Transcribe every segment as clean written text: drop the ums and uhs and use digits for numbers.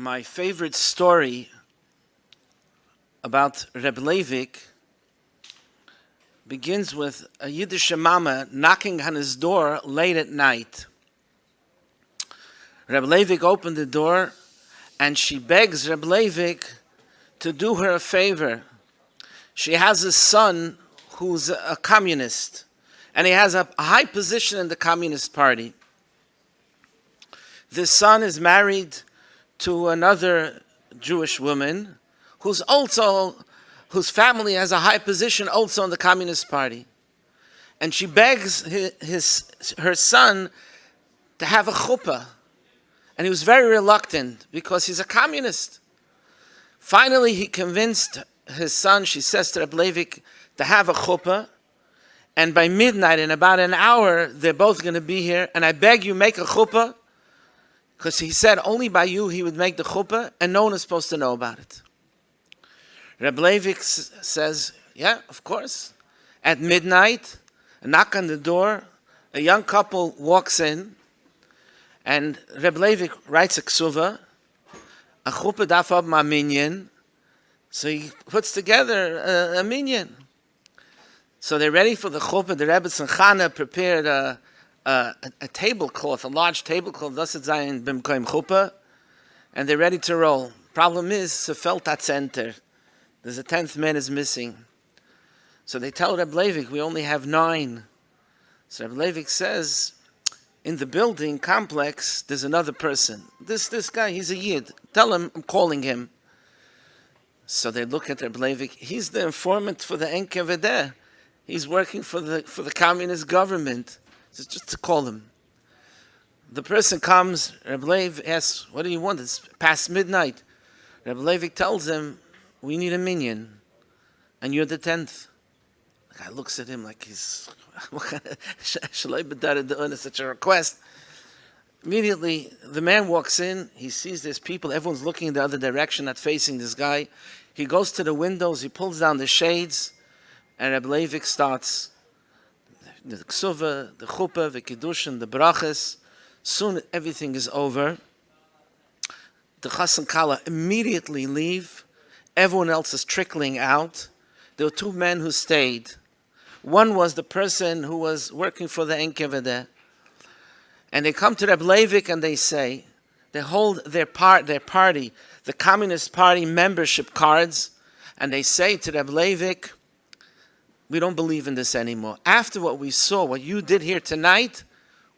My favorite story about Rebbe Levi begins with a Yiddish mama knocking on his door late at night. Rebbe Levi opened the door and she begs Rebbe Levi to do her a favor. She has a son who's a communist and he has a high position in the Communist Party. This son is married to another Jewish woman whose family has a high position also in the Communist Party. And she begs her son to have a chuppah. And he was very reluctant because he's a communist. Finally, he convinced his son, she says to Rebbe Levi, to have a chuppah. And by midnight, in about an hour, they're both going to be here. And I beg you, make a chuppah. Because he said only by you he would make the chuppah, and no one is supposed to know about it. Rebbe Levi says, yeah, of course. At midnight, a knock on the door, a young couple walks in, and Rebbe Levi writes a ksuva, a chuppah daf ab ma minyan, so he puts together a minyan. So they're ready for the chuppah. The Rebbe and Chana prepared a tablecloth, a large tablecloth, dasit zayin b'mkoim chuppah, and they're ready to roll. Problem is, sefelt at center. There's a 10th man is missing. So they tell Rebbe Levi, we only have 9. So Rebbe Levi says, in the building complex, there's another person. This guy, he's a Yid. Tell him, I'm calling him. So they look at Rebbe Levi. He's the informant for the NKVD. He's working for the communist government. So just to call him. The person comes, Rebbe Levi asks, what do you want? It's past midnight. Rebbe Levi tells him, we need a minyan, and you're the 10th. The guy looks at him like he's, what kind of shalai such a request. Immediately, the man walks in, he sees there's people, everyone's looking in the other direction, not facing this guy. He goes to the windows, he pulls down the shades, and Rebbe Levi starts the ksuva, the chuppah, the kiddushin, the brachas. Soon everything is over. The chas and kala immediately leave. Everyone else is trickling out. There were 2 men who stayed. One was the person who was working for the NKVD. And they come to Rebbe Levi and they say, they hold their party, the Communist Party membership cards, and they say to Rebbe Levi, we don't believe in this anymore. After what we saw, what you did here tonight,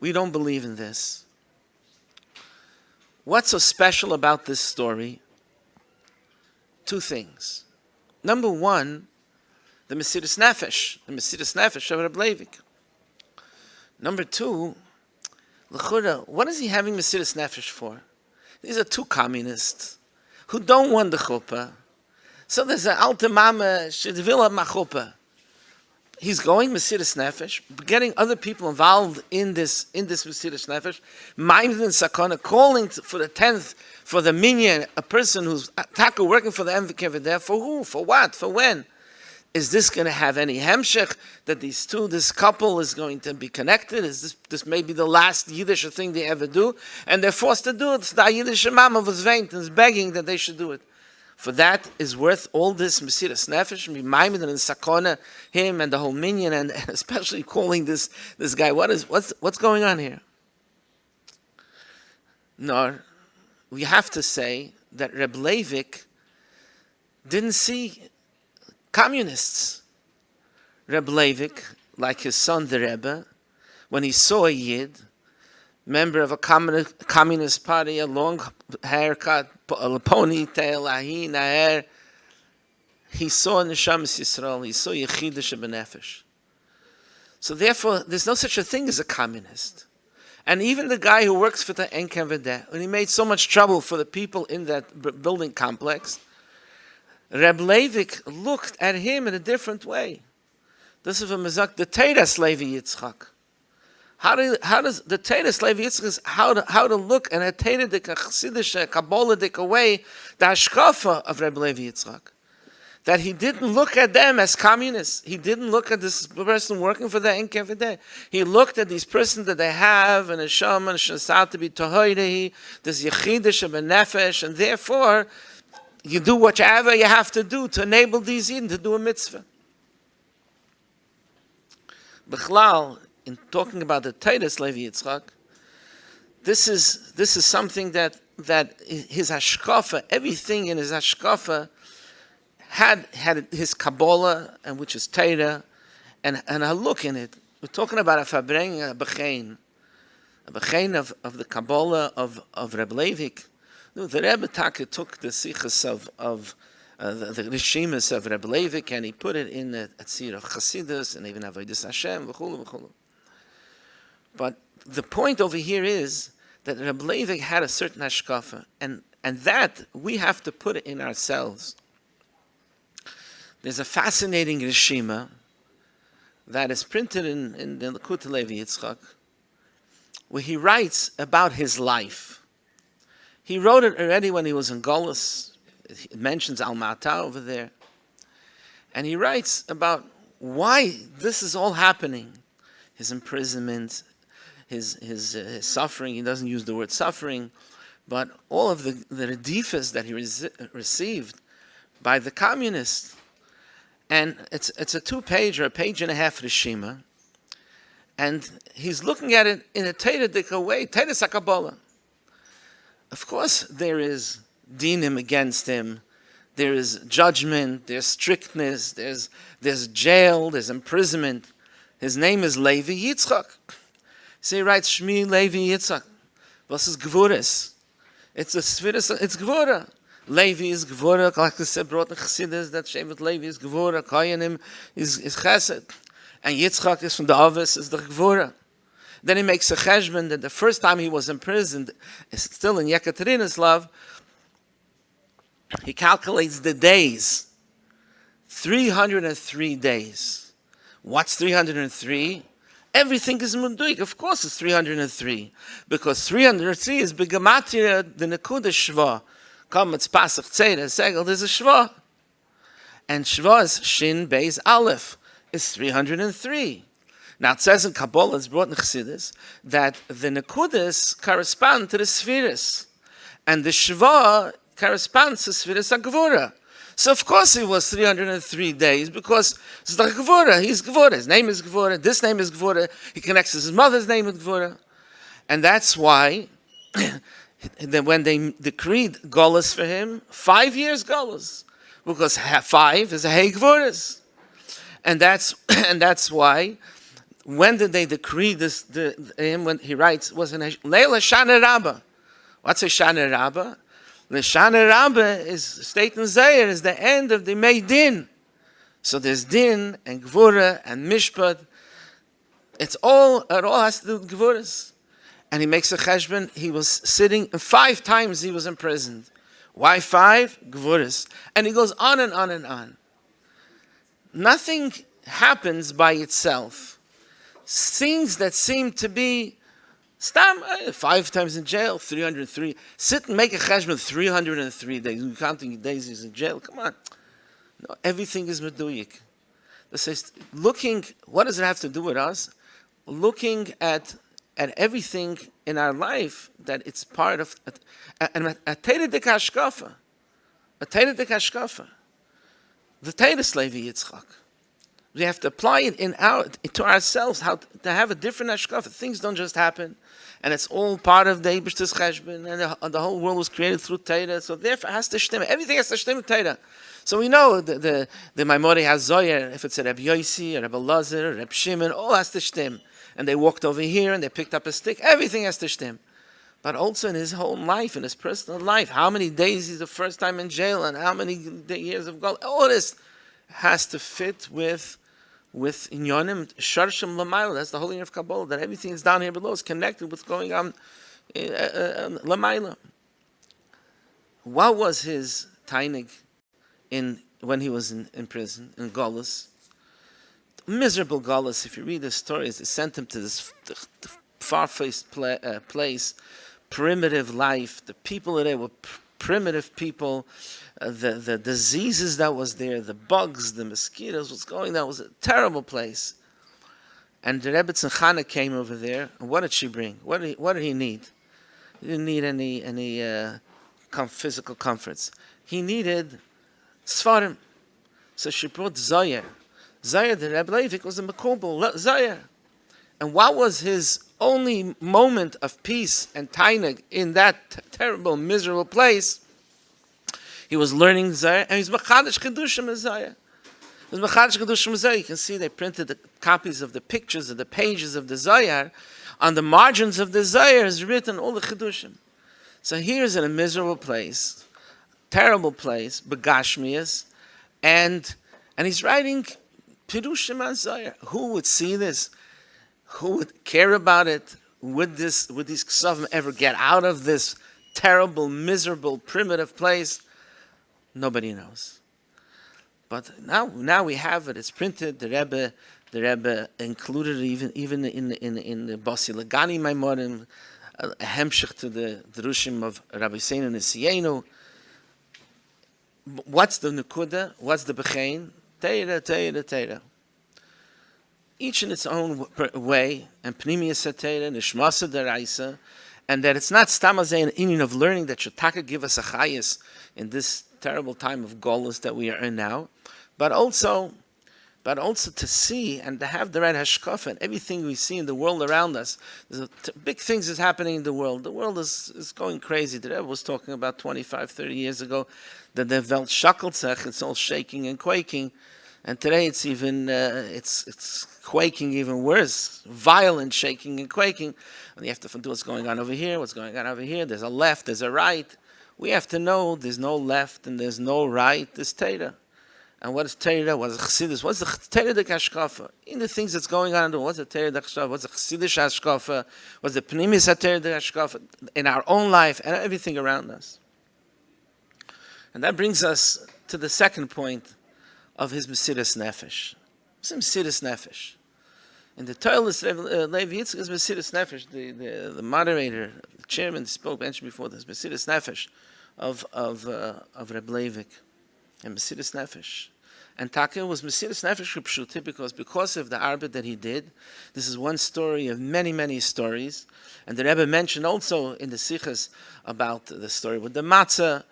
we don't believe in this. What's so special about this story? 2 things. Number 1, the Mesiras Nefesh of Rebbe Levi. Number 2, l'chura, what is he having Mesiras Nefesh for? These are 2 communists who don't want the chuppah. So there's an alte mama, she will have ma chuppah. He's going Mesiras Nefesh, getting other people involved in this Mesiras Nefesh, minding sakana, calling for the 10th, for the minyan, a person who's working for the NKVD. For who? For what? For when? Is this going to have any hemshech that this couple is going to be connected? Is this maybe the last Yiddish thing they ever do? And they're forced to do it. The Yiddish mama was veint and is begging that they should do it. For that is worth all this Mesiras Nefesh, Maimed and Sakona, him and the whole minyan, and especially calling this guy. What's going on here? No, we have to say that Rebbe Levi didn't see communists. Rebbe Levi, like his son the Rebbe, when he saw a Yid, member of a communist party, a long haircut, a ponytail, ahin, hair, he saw Neshamas Yisrael, he saw Yechidah Shebenefesh. So therefore, there's no such a thing as a communist. And even the guy who works for the NKVD, when he made so much trouble for the people in that building complex, Rebbe Levi looked at him in a different way. This is a mezak, the Torah Levi Yitzchok. How does the Torah Levi Yitzchok is how to look and a Torah-dik, a Chassidish, a Kabbalic way, the Hashkafa of Rebbe Levi Yitzchok. that he didn't look at them as communists. He didn't look at this person working for the Enke every day. He looked at these persons that they have, and a shaman, shasat to be tohoidehi, this yechidish and nefesh, and therefore, you do whatever you have to do to enable these Yidden to do a mitzvah. B'chlal, in talking about the Titus Levi Yitzchok, this is something that his hashkafa, everything in his hashkafa, had his Kabbalah, and which is Torah, and a look in it. We're talking about a Farbrengs, a Bechein of the Kabbalah of Rebbe Levi. No, the Rebbe took the sichas of the Rishimas of Rebbe Levi, and he put it in the Atzir of Chassidus, and even Avodas Hashem, v'chulu, v'chulu. But the point over here is that Rebbe Levi had a certain hashkafa, and that we have to put it in ourselves. There's a fascinating Rishima that is printed in the Likutei Levi Yitzchok, where he writes about his life. He wrote it already when he was in Golus. It mentions Almata over there. And he writes about why this is all happening. His imprisonment, his suffering. He doesn't use the word suffering, but all of the redifas that he received by the communists. And it's a 2-page or a page and a half Rishima. And he's looking at it in a Torah way, Torah Sakabbalah. Of course, there is dinim against him. There is judgment. There's strictness. There's jail. There's imprisonment. His name is Levi Yitzchok. So he writes Shmi Levi Yitzchok. Was is Gvuris? It's a Sfiris. It's Gvura. Levi is Gvura. Like I said, brought in Chassidus that Shevet Levi is Gvura. Koyanim is Chesed. And Yitzchok is from the Avis, is the Gvura. Then he makes a cheshbon that the first time he was imprisoned, is still in Yekaterina's love, he calculates the days. 303 days. What's 303? Everything is munduik. Of course it's 303. Because 303 is begamatria the nekuda shva. Come, it's pasach tzeda, segel, there's a shva. And shva is shin beis aleph. It's 303. Now it says in Kabbalah, it's brought in Chassidus, that the nekudas correspond to the spheres. And the shva corresponds to Sfiris HaGevura. So of course it was 303 days, because it's the Gevura. He's Gevura. His name is Gevura. This name is Gevura. He connects his mother's name with Gevura. And that's why when they decreed Golus for him, 5 years Golus. Because 5 is a Hey Gevuras. And that's why, when did they decree this, him, when he writes, was in Leila Shana Rabbah. What's a Shana Rabbah? The Shana Rabbah is state in Zayir, is the end of the Mei Din. So there's Din and Gvura and Mishpat. It all has to do with Gvuras. And he makes a cheshbon. He was sitting, 5 times he was imprisoned. Why 5? Gvuras. And he goes on and on and on. Nothing happens by itself. Things that seem to be Stam, 5 times in jail, 303. Sit and make a cheshbon 303 days. You're counting days he's in jail. Come on. No, everything is meduyik. This says, looking, what does it have to do with us? Looking at everything in our life that it's part of a teira de kashkafa. A teira de kashkafa. The teira Levi Yitzchok. We have to apply it to ourselves, how to have a different hashkafa. Things don't just happen, and it's all part of the Eibishter's cheshbon, and the whole world was created through Torah. So therefore, it has to shtim. Everything has to shtim with Torah. So we know the Maimori has Zoyer. If it's a Rebbe Yossi, a Rebbe Lazar, a Rebbe Shimon, all has to shtim. And they walked over here and they picked up a stick. Everything has to shtim. But also in his whole life, in his personal life, how many days he's the first time in jail, and how many years of gold. All this has to fit with Inyonim, Sharshim Lamayla. That's the whole year of Kabbalah, that everything is down here below is connected with what's going on Lamayla. What was his tainig when he was in prison, in Golus? Miserable Golus. If you read the stories, they sent him to this far-faced place, primitive life. The people there were primitive people, the diseases that was there, the bugs, the mosquitoes, what's going on. It was a terrible place. And the Rebbe Tzimchana came over there, and what did she bring? What did he need? He didn't need any physical comforts. He needed Sfarim. So she brought Zayar. Zayar, the Rebbe Leivik, was a Mekubal Zayar. And what was his only moment of peace and tainug in that terrible, miserable place? He was learning Zayar, and he's Machadish Kedushim Zayar. You can see they printed the copies of the pictures of the pages of the Zayar. On the margins of the Zayar is written all the Chidushim. So here's in a miserable place, terrible place, Begashmias, and he's writing Pirushim on Zayar. Who would see this? Who would care about it? Would these Ksavim ever get out of this terrible, miserable, primitive place? Nobody knows. But now we have it. It's printed. The Rebbe included it even in the Basi Lagani Maimorim, a hemshich to the Drushim of Rabbi Seinu Nisienu. What's the Nekuda? What's the Bechein? Teira. Each in its own way, and Pnimiyas Teira, Nishmasa Deraisa, and that it's not stamazay an union of learning that should taka give us a chayis in this terrible time of golus that we are in now, but also to see and to have the right hashkafa and everything we see in the world around us. There's big things is happening in the world. The world is going crazy. The Rebbe was talking about 25, 30 years ago that the Welt shakeltzech, it's all shaking and quaking, and today it's even it's quaking even worse, violent shaking and quaking. And you have to do what's going on over here, what's going on over here. There's a left, there's a right. We have to know there's no left and there's no right. There's Torah. And what is Torah? What is Chassidus? What's the Torah de Kashkafa? In the things that's going on in the world, what's the Torah de Kashkafa? What's the Chassidish Hashkafa? What's the Pnimis HaTorah de Kashkafa? In our own life and everything around us. And that brings us to the second point of his Mesiras Nefesh. What's Mesiras Nefesh? In the Torah, Levi Yitzchok is Mesiras Nefesh. The moderator, the chairman, mentioned before this Mesiras Nefesh of Rebbe Leivik and Mesiras Nefesh. And Taka was Mesiras Nefesh Pshuti because of the arbit that he did. This is one story of many, many stories. And the Rebbe mentioned also in the Sichas about the story with the matzah,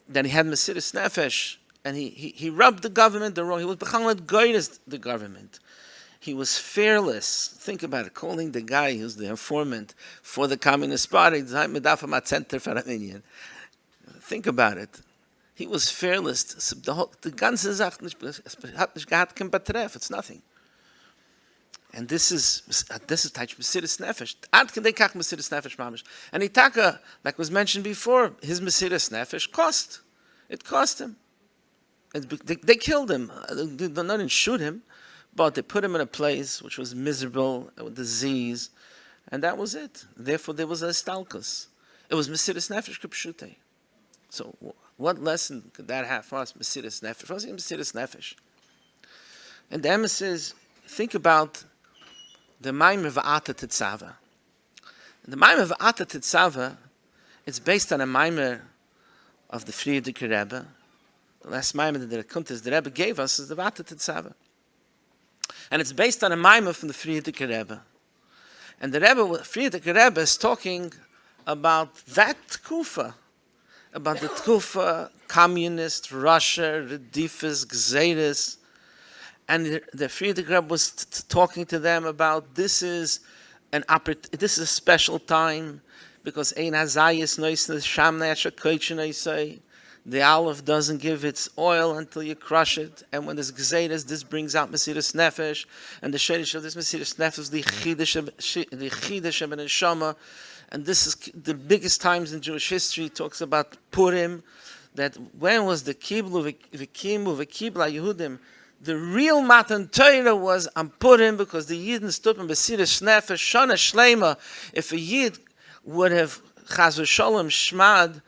that he had Mesiras Nefesh, and he rubbed the government the wrong. He was the government. He was fearless. Think about it, calling the guy who's the informant for the Communist Party. Think about it. He was fearless. The ganze Sache hat nicht gehabt kein Betreff. It's nothing. And this is Taich Mesiras Nefesh. Ad kedei kach Mesiras Nefesh mamish. And Itaka, like was mentioned before, his Mesiras Nefesh cost. It cost him. They killed him. They didn't shoot him, but they put him in a place which was miserable, with disease, and that was it. Therefore, there was a stalkus. It was Mesiras Nefesh K'pshutei. So, what lesson could that have for us? Mesiras Nefesh. What's Mesiras Nefesh? And the Emma says, think about the Maimer Va'ata Tetzava. The Maimer Va'ata Tetzava, it's based on a Maimer of the Friedrich Rebbe. The last Maimer that the Rebbe gave us is the Va'ata Tetzava. And it's based on a Maimer from the Friedrich Rebbe. And the Friedrich Rebbe is talking about that Tkufa, about the Tkufa, communist, Russia, Redifis, Gzeiris. And the Friedrich Rebbe was talking to them about this is a special time because Ein Hazayis Nois Shamnei Ashakoichin Oisei. The olive doesn't give its oil until you crush it. And when there's Gzeiris, this brings out Mesiras Nefesh. And the Shedish of this Mesiras Nefesh is the Chidesh of Neshama. And this is the biggest times in Jewish history. It talks about Purim. That when was the Kiblu V'Kibla Yehudim? The real Matan Torah was on Purim because the Yidden stood in Mesiras Nefesh, Shana Shleima. If a Yid would have Chaz v'Sholem Shmad,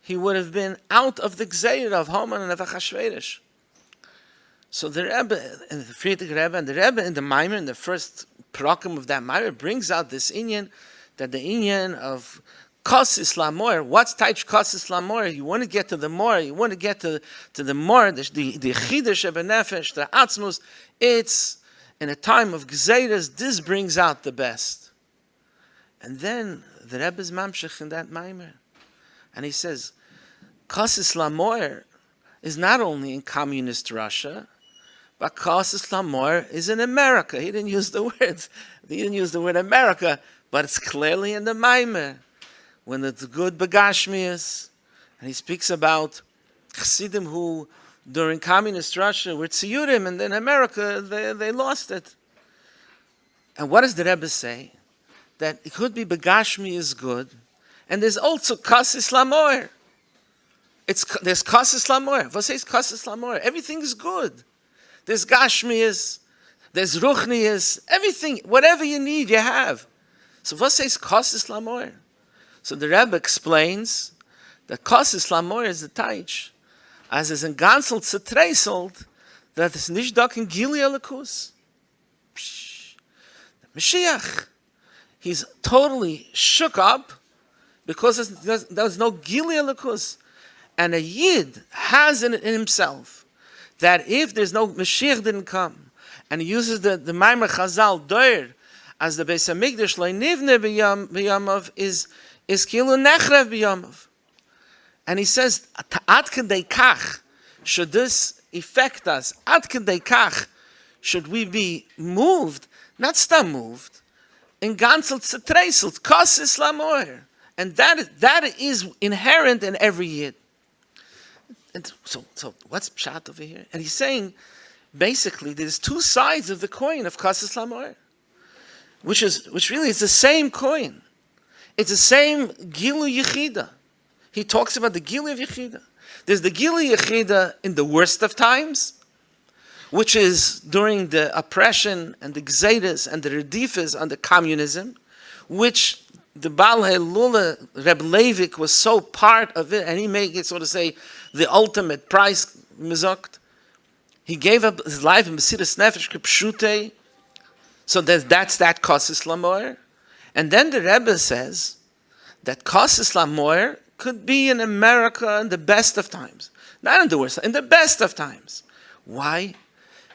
he would have been out of the Gzeir of Haman and of Achashverosh. So the Rebbe, and the Friedrich Rebbe, and the Rebbe in the Maimer, in the first program of that Maimer, brings out this inyan, that the inyan of Kosis Lamor. What's Taich Kosis Lamor? You want to get to the more. You want to get to the more. The Chidush Ebenefesh, the Atzmus. It's in a time of Gzeiras. This brings out the best. And then the Rebbe's mamshech in that maimer, and he says, Kosis Lamor is not only in communist Russia, but Kosis Lamor is in America. He didn't use the words. He didn't use the word America, but it's clearly in the maimer. When it's good begashmias, and he speaks about Chassidim who, during communist Russia, were tziyurim, and in America, they lost it. And what does the Rebbe say? That it could be begashmi is good, and there's also Kosis Lamor. There's Kosis Lamor. What says Kosis Lamor? Everything is good. There's Gashmias, there's Ruchnias, everything, whatever you need, you have. So what says Kosis Lamor? So the Rebbe explains that Kosis Lamor is the Taich, as is in Gansel Zetreiselt, that is nicht doch in Gili Alakus. Mashiach, he's totally shook up because there's no Gili Alakus. And a Yid has in himself that if there's no Mashiach didn't come, and he uses the Maimer Chazal Doir as the Beis HaMikdash Le'nivne b'yamav is Kilu Nechrev b'yamav. And he says, Ad kedei kach should this affect us? Ad kedei kach should we be moved, not stam moved, in Gansel Zetreiselt, Kosis Lamor. And that is inherent in every Yid. And so what's pshat over here? And he's saying, basically, there's two sides of the coin of Kosis Lamor, which really is the same coin. It's the same Gilu Yechida. He talks about the Gilu of Yechida. There's the Gilu Yechida in the worst of times, which is during the oppression and the Gzeiras and the Redifas under communism, which the Baal Helula, Rebbe Leivik, was so part of it, and he made it, so to say, the ultimate price, Mizokt. He gave up his life in Mesiras Nefesh K'pshutei. So that's that Kosis Lamor. And then the Rebbe says that Kosis Lamor could be in America in the best of times. Not in the worst, in the best of times. Why?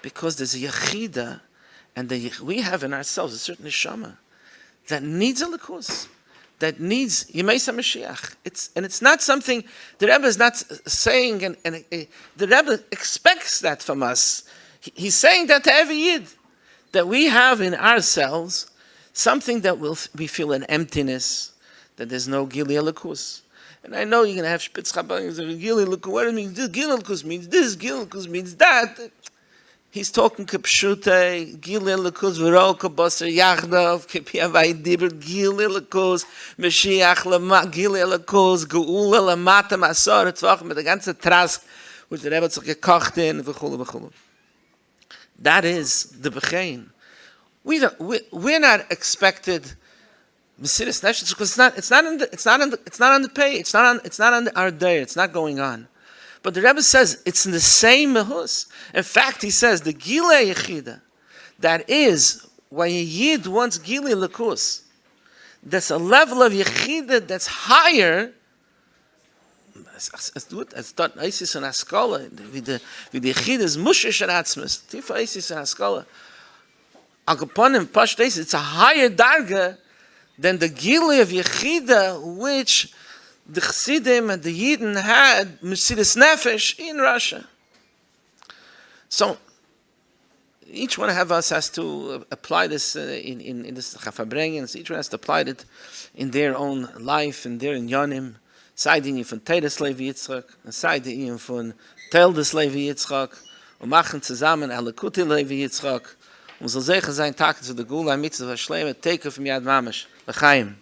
Because there's a Yechida, and we have in ourselves a certain neshama that needs a likus, that needs Yemei Mashiach. It's not something the Rebbe is not saying, and the Rebbe expects that from us. He's saying that to every Yid, that we have in ourselves something that we feel an emptiness, that there's no Gili Elikus. And I know you're going to have Spitz Chabang, Gili Elikus, what it means, Gili Elikus means this, Gili Elikus means that. He's talking K'pshute, Gili Elikus, V'roka Bosser Yachdov, K'piavai Dibber, Gili Elikus, Mashiach Lama, Gili Elikus, Geula Lamata Masor, Tvach, mit der ganze Trask, which the Rebbe hat sich gekocht in, v'chulu. That is the Bechein. We're not expected Mesiras Nefesh because it's not on the page. It's not on our day. It's not going on. But the Rebbe says it's in the same mehus. In fact, he says the Gilei Yechida, that is when a Yid wants Gilei Lekus, that's a level of Yechida that's higher. Es dort Eisis und Haskalah, wie die Yechida is Mushish and Atzmus. Tifa Eisis and Haskalah. Agaponim Pashtais, it's a higher darga than the Gili of Yechida, which the Chassidim and the Yidden had Mesiras Nefesh in Russia. So each one of us has to apply this in this Farbrengs. Each one has to apply it in their own life, in their Yonim. Sei die von Teres Levi Yitzchok, und sei die von Teil des Levi Yitzchok, und machen zusammen alle Kuti Levi Yitzchok, und soll sicher sein Tag zu der Gula Mitzvah Shlema, Take of Yad Mamash, L'chaim.